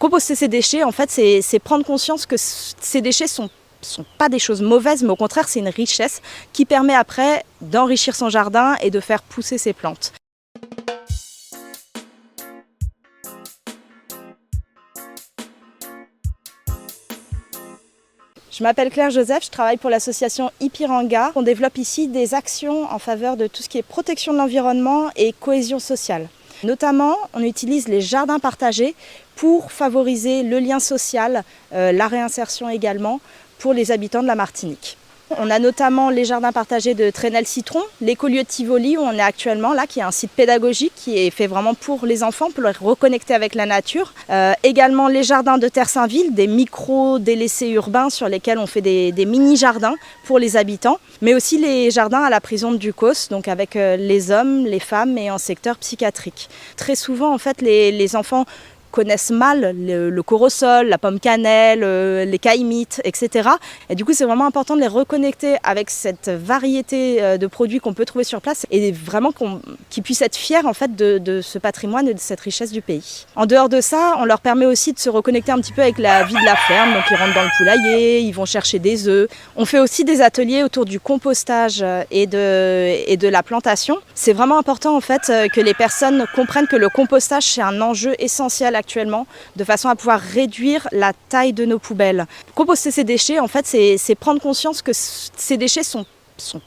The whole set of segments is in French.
Composter ses déchets, en fait, c'est prendre conscience que ces déchets sont pas des choses mauvaises, mais au contraire, c'est une richesse qui permet après d'enrichir son jardin et de faire pousser ses plantes. Je m'appelle Claire Joseph, je travaille pour l'association Ipiranga. On développe ici des actions en faveur de tout ce qui est protection de l'environnement et cohésion sociale. Notamment, on utilise les jardins partagés pour favoriser le lien social, la réinsertion également pour les habitants de la Martinique. On a notamment les jardins partagés de Trenel-Citron, l'écolieu de Tivoli où on est actuellement là, qui est un site pédagogique qui est fait vraiment pour les enfants, pour les reconnecter avec la nature. Également les jardins de Terre-Saint-Ville, des micro-délaissés urbains sur lesquels on fait des mini-jardins pour les habitants, mais aussi les jardins à la prison de Ducos, donc avec les hommes, les femmes et en secteur psychiatrique. Très souvent, en fait, les enfants connaissent mal le corosol, la pomme cannelle, les caïmites, etc. Et du coup, c'est vraiment important de les reconnecter avec cette variété de produits qu'on peut trouver sur place et vraiment qu'ils puissent être fiers en fait, de ce patrimoine et de cette richesse du pays. En dehors de ça, on leur permet aussi de se reconnecter un petit peu avec la vie de la ferme. Donc, ils rentrent dans le poulailler, ils vont chercher des œufs. On fait aussi des ateliers autour du compostage et de la plantation. C'est vraiment important en fait que les personnes comprennent que le compostage, c'est un enjeu essentiel actuellement, de façon à pouvoir réduire la taille de nos poubelles. Composter ces déchets, en fait, c'est prendre conscience que ces déchets sont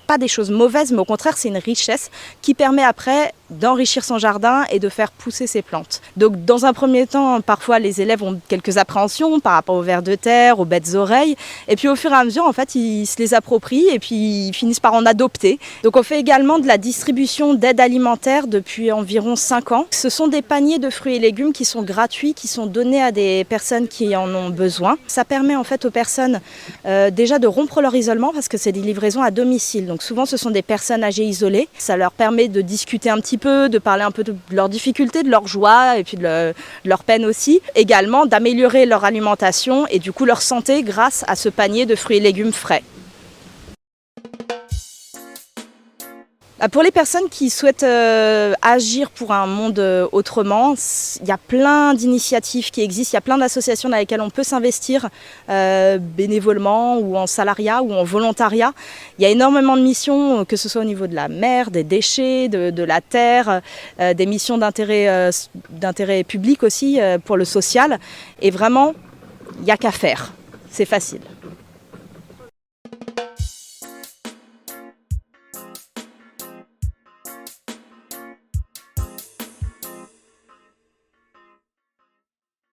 pas des choses mauvaises, mais au contraire, c'est une richesse qui permet après d'enrichir son jardin et de faire pousser ses plantes. Donc dans un premier temps, parfois les élèves ont quelques appréhensions par rapport aux vers de terre, aux bêtes oreilles, et puis au fur et à mesure, en fait, ils se les approprient et puis ils finissent par en adopter. Donc on fait également de la distribution d'aide alimentaire depuis environ 5 ans. Ce sont des paniers de fruits et légumes qui sont gratuits, qui sont donnés à des personnes qui en ont besoin. Ça permet en fait aux personnes déjà de rompre leur isolement parce que c'est des livraisons à domicile. Donc souvent ce sont des personnes âgées isolées. Ça leur permet de discuter un petit peu, de parler un peu de leurs difficultés, de leur joie et puis de leur peine aussi. Également d'améliorer leur alimentation et du coup leur santé grâce à ce panier de fruits et légumes frais. Pour les personnes qui souhaitent agir pour un monde autrement, il y a plein d'initiatives qui existent, il y a plein d'associations dans lesquelles on peut s'investir bénévolement ou en salariat ou en volontariat. Il y a énormément de missions, que ce soit au niveau de la mer, des déchets, de la terre, des missions d'intérêt public aussi pour le social. Et vraiment, il n'y a qu'à faire, c'est facile.